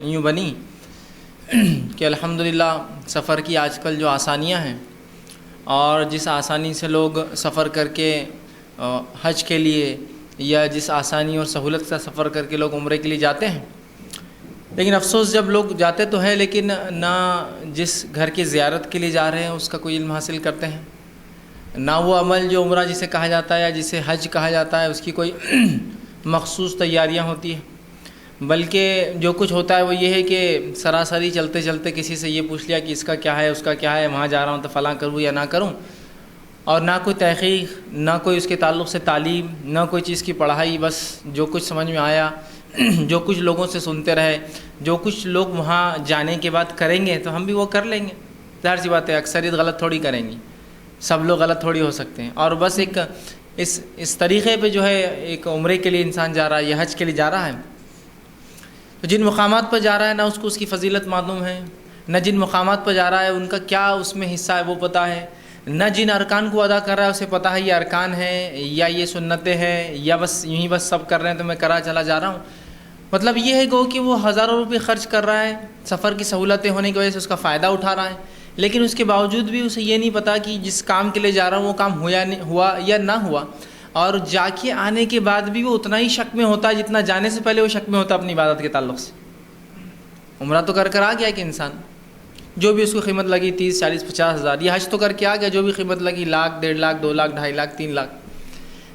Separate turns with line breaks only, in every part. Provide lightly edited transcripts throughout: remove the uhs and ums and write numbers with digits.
یوں بنی کہ الحمدللہ سفر کی آج کل جو آسانیاں ہیں اور جس آسانی سے لوگ سفر کر کے حج کے لیے یا جس آسانی اور سہولت سے سفر کر کے لوگ عمرے کے لیے جاتے ہیں، لیکن افسوس جب لوگ جاتے تو ہے لیکن نہ جس گھر کی زیارت کے لیے جا رہے ہیں اس کا کوئی علم حاصل کرتے ہیں، نہ وہ عمل جو عمرہ جسے کہا جاتا ہے یا جسے حج کہا جاتا ہے اس کی کوئی مخصوص تیاریاں ہوتی ہیں، بلکہ جو کچھ ہوتا ہے وہ یہ ہے کہ سراسری چلتے چلتے کسی سے یہ پوچھ لیا کہ اس کا کیا ہے، اس کا کیا ہے، وہاں جا رہا ہوں تو فلاں کروں یا نہ کروں، اور نہ کوئی تحقیق، نہ کوئی اس کے تعلق سے تعلیم، نہ کوئی چیز کی پڑھائی، بس جو کچھ سمجھ میں آیا جو کچھ لوگوں سے سنتے رہے، جو کچھ لوگ وہاں جانے کے بعد کریں گے تو ہم بھی وہ کر لیں گے۔ ظاہر سی بات ہے اکثریت غلط تھوڑی کریں گی، سب لوگ غلط تھوڑی ہو سکتے ہیں، اور بس ایک اس طریقے پہ جو ہے ایک عمرے کے لیے انسان جا رہا ہے یا حج کے لیے جا رہا ہے، تو جن مقامات پر جا رہا ہے نہ اس کی فضیلت معلوم ہے، نہ جن مقامات پر جا رہا ہے ان کا کیا اس میں حصہ ہے وہ پتہ ہے، نہ جن ارکان کو ادا کر رہا ہے اسے پتہ ہے یہ ارکان ہیں یا یہ سنتیں ہیں یا بس یوں ہی بس سب کر رہے ہیں تو میں کرا چلا جا رہا ہوں۔ مطلب یہ ہے کہ وہ ہزاروں روپے خرچ کر رہا ہے، سفر کی سہولتیں ہونے کی وجہ سے اس کا فائدہ اٹھا رہا ہے، لیکن اس کے باوجود بھی اسے یہ نہیں پتہ کہ جس کام کے لیے جا رہا ہوں وہ کام ہوا یا نہ ہوا، اور جا کے آنے کے بعد بھی وہ اتنا ہی شک میں ہوتا ہے جتنا جانے سے پہلے وہ شک میں ہوتا اپنی عبادت کے تعلق سے۔ عمرہ تو کر آ گیا کہ انسان جو بھی اس کو قیمت لگی 30 40 50 ہزار، یہ حج تو کر کے آ گیا جو بھی قیمت لگی 1,00,000 1.5 لاکھ 2 لاکھ 2.5 لاکھ 3 لاکھ،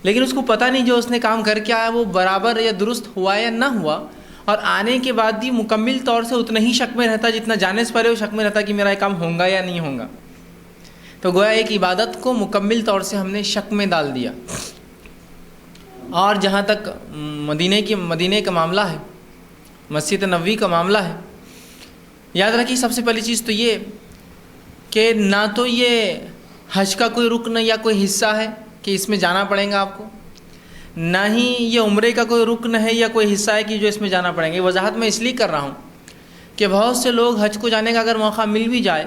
لیکن اس کو پتہ نہیں جو اس نے کام کر کے آیا وہ برابر یا درست ہوا یا نہ ہوا، اور آنے کے بعد بھی مکمل طور سے اتنا ہی شک میں رہتا جتنا جانے سے پہلے وہ شک میں رہتا کہ میرا یہ کام ہوگا یا نہیں ہوگا۔ تو گویا ایک عبادت کو مکمل طور سے ہم نے شک میں ڈال دیا۔ اور جہاں تک مدینے کا معاملہ ہے، مسجد نبوی کا معاملہ ہے، یاد رکھیے سب سے پہلی چیز تو یہ کہ نہ تو یہ حج کا کوئی رکن یا کوئی حصہ ہے کہ اس میں جانا پڑے گا آپ کو، نہ ہی یہ عمرے کا کوئی رکن ہے یا کوئی حصہ ہے کہ جو اس میں جانا پڑیں گے۔ وضاحت میں اس لیے کر رہا ہوں کہ بہت سے لوگ حج کو جانے کا اگر موقع مل بھی جائے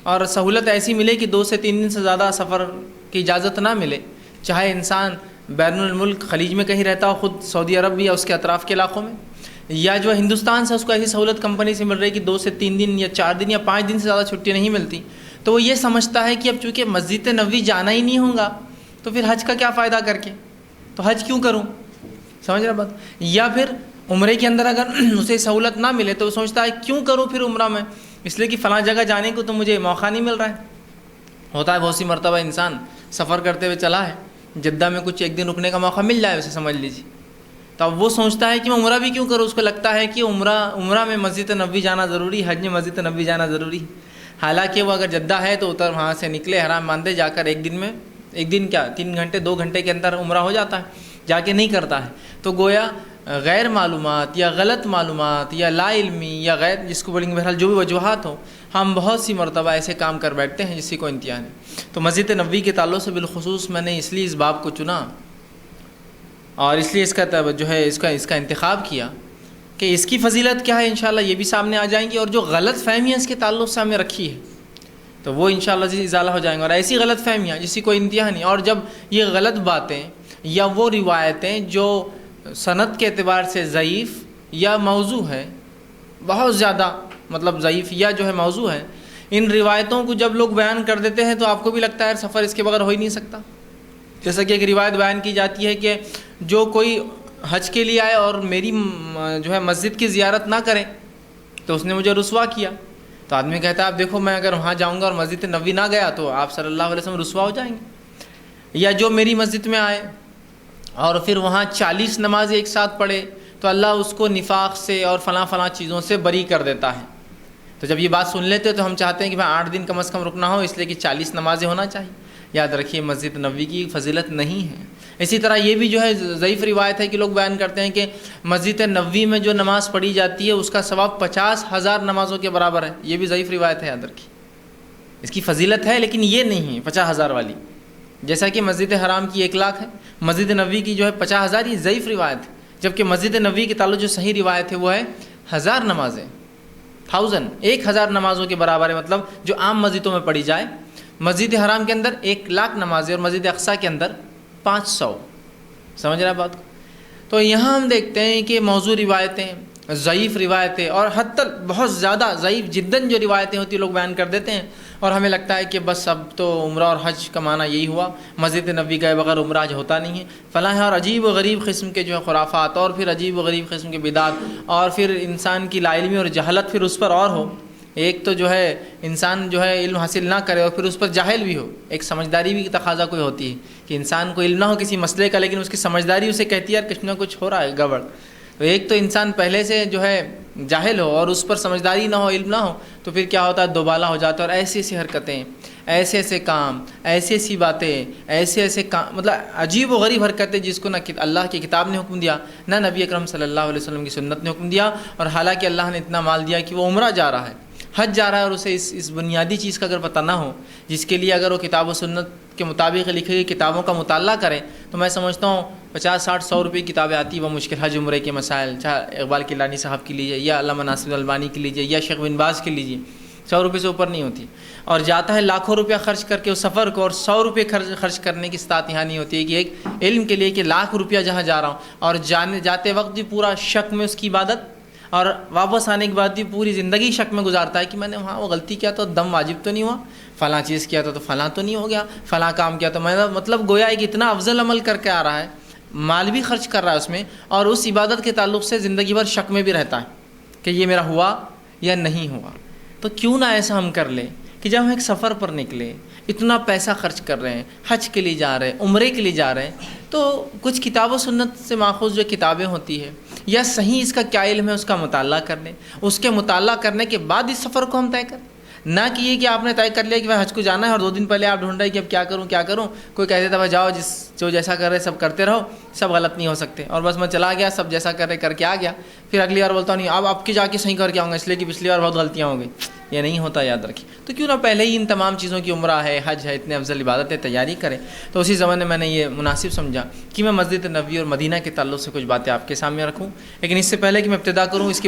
اور سہولت ایسی ملے کہ 2 سے 3 دن سے زیادہ سفر کی اجازت نہ ملے، چاہے انسان بین الملک خلیج میں کہیں رہتا ہو، خود سعودی عرب یا اس کے اطراف کے علاقوں میں، یا جو ہندوستان سے اس کو ایسی سہولت کمپنی سے مل رہی کہ 2 سے 3 دن یا 4 دن یا 5 دن سے زیادہ چھٹی نہیں ملتی، تو وہ یہ سمجھتا ہے کہ اب چونکہ مسجد نبوی جانا ہی نہیں ہوگا تو پھر حج کا کیا فائدہ کر کے، تو حج کیوں کروں، سمجھ رہا بات؟ یا پھر عمرے کے اندر اگر اسے سہولت نہ ملے تو وہ سوچتا ہے کیوں کروں پھر عمرہ میں، اس لیے کہ فلاں جگہ جانے کو تو مجھے موقع نہیں مل رہا ہے۔ ہوتا ہے بہت سی مرتبہ انسان سفر کرتے ہوئے چلا ہے، جدہ میں کچھ 1 دن رکنے کا موقع مل جائے اسے، سمجھ لیجیے، تو اب وہ سوچتا ہے کہ میں عمرہ بھی کیوں کروں، اس کو لگتا ہے کہ عمرہ میں مسجد نبوی جانا ضروری، حج میں مسجد نبوی جانا ضروری، حالانکہ وہ اگر جدہ ہے تو وہاں سے نکلے احرام باندھے جا کر 1 دن کیا 3 گھنٹے 2 گھنٹے کے اندر عمرہ ہو جاتا ہے، جا کے نہیں کرتا ہے۔ تو گویا غیر معلومات یا غلط معلومات یا لا علمی یا غیر جس کو بولیں گے بہرحال جو بھی وجوہات ہوں، ہم بہت سی مرتبہ ایسے کام کر بیٹھتے ہیں جس کی کوئی انتہا نہیں۔ تو مسجد نبوی کے تعلق سے بالخصوص میں نے اس لیے اس باب کو چنا اور اس لیے اس کا جو ہے اس کا انتخاب کیا کہ اس کی فضیلت کیا ہے انشاءاللہ یہ بھی سامنے آ جائیں گی، اور جو غلط فہمیاں اس کے تعلق سے ہمیں رکھی ہے تو وہ انشاءاللہ ازالہ ہو جائیں گے، اور ایسی غلط فہمیاں جس کی کوئی انتہا نہیں۔ اور جب یہ غلط باتیں یا وہ روایتیں جو سند کے اعتبار سے ضعیف یا موضوع ہے، بہت زیادہ مطلب ضعیف یا جو ہے موضوع ہے، ان روایتوں کو جب لوگ بیان کر دیتے ہیں تو آپ کو بھی لگتا ہے سفر اس کے بغیر ہو ہی نہیں سکتا۔ جیسا کہ ایک روایت بیان کی جاتی ہے کہ جو کوئی حج کے لیے آئے اور میری جو ہے مسجد کی زیارت نہ کرے تو اس نے مجھے رسوا کیا۔ تو آدمی کہتا ہے آپ دیکھو میں اگر وہاں جاؤں گا اور مسجد نبوی نہ گیا تو آپ صلی اللہ علیہ وسلم رسوا ہو جائیں گے۔ یا جو میری مسجد میں آئے اور پھر وہاں 40 نمازیں ایک ساتھ پڑھے تو اللہ اس کو نفاق سے اور فلاں چیزوں سے بری کر دیتا ہے۔ تو جب یہ بات سن لیتے تو ہم چاہتے ہیں کہ 8 دن کم از کم رکنا ہو، اس لیے کہ 40 نمازیں ہونا چاہیے۔ یاد رکھیے مسجد نبوی کی فضیلت نہیں ہے۔ اسی طرح یہ بھی جو ہے ضعیف روایت ہے کہ لوگ بیان کرتے ہیں کہ مسجد نبوی میں جو نماز پڑھی جاتی ہے اس کا ثواب 50,000 نمازوں کے برابر ہے، یہ بھی ضعیف روایت ہے۔ یاد رکھیے اس کی فضیلت ہے لیکن یہ نہیں ہے 50,000 والی، جیسا کہ مسجد حرام کی 1 لاکھ ہے، مسجد نبوی کی جو ہے 50,000، یہ ضعیف روایت ہے، جبکہ مسجد نبوی کے تعلق جو صحیح روایت ہے وہ ہے 1000 نمازیں، 1000 نمازوں کے برابر ہے، مطلب جو عام مسجدوں میں پڑھی جائے۔ مسجد حرام کے اندر 1,00,000 نمازیں اور مسجد اقصیٰ کے اندر 500، سمجھ رہا ہے بات کو؟ تو یہاں ہم دیکھتے ہیں کہ موضوع روایتیں ضعیف روایتیں اور حتی بہت زیادہ ضعیف جداً جو روایتیں ہوتی ہیں لوگ بیان کر دیتے ہیں، اور ہمیں لگتا ہے کہ بس اب تو عمرہ اور حج کا معنی یہی ہوا، مسجد نبوی گئے بغیر عمرہ حج ہوتا نہیں ہے فلاں ہے، اور عجیب و غریب قسم کے جو ہے خرافات، اور پھر عجیب و غریب قسم کے بدعات، اور پھر انسان کی لا علمی اور جہالت پھر اس پر اور ہو۔ ایک تو جو ہے انسان جو ہے علم حاصل نہ کرے اور پھر اس پر جاہل بھی ہو، ایک سمجھداری بھی تقاضا کوئی ہوتی ہے کہ انسان کو علم نہ ہو کسی مسئلے کا، لیکن اس کی سمجھداری اسے کہتی ہے یار کچھ نہ کچھ ہو رہا ہے گڑبڑ۔ تو ایک تو انسان پہلے سے جو ہے جاہل ہو اور اس پر سمجھداری نہ ہو، علم نہ ہو، تو پھر کیا ہوتا ہے دوبالا ہو جاتا ہے، اور ایسی ایسی حرکتیں، ایسے ایسے کام، ایسی ایسی باتیں، ایسے ایسے کام، مطلب عجیب و غریب حرکتیں جس کو نہ اللہ کی کتاب نے حکم دیا، نہ نبی اکرم صلی اللہ علیہ وسلم کی سنت نے حکم دیا، اور حالانکہ اللہ نے اتنا مال دیا کہ وہ عمرہ جا رہا ہے، حج جا رہا ہے، اور اسے اس بنیادی چیز کا اگر پتہ نہ ہو، جس کے لیے اگر وہ کتاب و سنت کے مطابق لکھی گئی کتابوں کا مطالعہ کریں، تو میں سمجھتا ہوں 50 60 100 روپے کی کتابیں آتی ہیں وہ مشکل حج عمرے کے مسائل، چاہے اقبال کیلانی صاحب کی لیجیے یا علامہ ناصر الالبانی کی لیجیے یا شیخ بن باز کی لیجیے، 100 روپے سے اوپر نہیں ہوتی، اور جاتا ہے لاکھوں روپیہ خرچ کر کے اس سفر کو، اور 100 روپے خرچ کرنے کی استطاعت یہاں نہیں ہوتی ہے کہ ایک علم کے لیے کہ لاکھ روپیہ جہاں جا رہا ہوں، اور جاتے وقت بھی پورا شک میں اس کی عبادت، اور واپس آنے کے بعد بھی پوری زندگی شک میں گزارتا ہے کہ میں نے وہاں وہ غلطی کیا تو دم واجب تو نہیں ہوا، فلاں چیز کیا تو فلاں تو نہیں ہو گیا، فلاں کام کیا تو میں مطلب گویا ہے کہ اتنا افضل عمل کر کے آ رہا ہے، مال بھی خرچ کر رہا ہے اس میں، اور اس عبادت کے تعلق سے زندگی بھر شک میں بھی رہتا ہے کہ یہ میرا ہوا یا نہیں ہوا۔ تو کیوں نہ ایسا ہم کر لیں کہ جب ہم ایک سفر پر نکلے، اتنا پیسہ خرچ کر رہے ہیں، حج کے لیے جا رہے ہیں، عمرے کے لیے جا رہے ہیں، تو کچھ کتاب و سنت سے ماخوذ جو کتابیں ہوتی ہے یا صحیح اس کا کیا علم ہے اس کا مطالعہ کر لیں، اس کے مطالعہ کرنے کے بعد اس سفر کو ہم طے کریں، نہ کہ یہ کہ آپ نے طے کر لیا کہ میں حج کو جانا ہے اور 2 دن پہلے آپ ڈھونڈ رہے کہ اب کیا کروں، کوئی کہہ دیتا ہے جاؤ جو جیسا کر رہے سب کرتے رہو، سب غلط نہیں ہو سکتے، اور بس میں چلا گیا سب جیسا کر رہے کر کے آ گیا، پھر اگلی بار بولتا ہوں نہیں اب کی جا کے صحیح کر کے آؤں گا، اس لیے کہ پچھلی بار بہت غلطیاں ہو گئی، یہ نہیں ہوتا، یاد رکھیے۔ تو کیوں نہ پہلے ہی ان تمام چیزوں کی عمرہ ہے، حج ہے، اتنے افضل عبادتیں تیاری کریں۔ تو اسی زمانے میں نے یہ مناسب سمجھا کہ میں مسجد نبوی اور مدینہ کے تعلق سے کچھ باتیں آپ کے سامنے رکھوں، لیکن اس سے پہلے کہ میں ابتدا کروں اس کی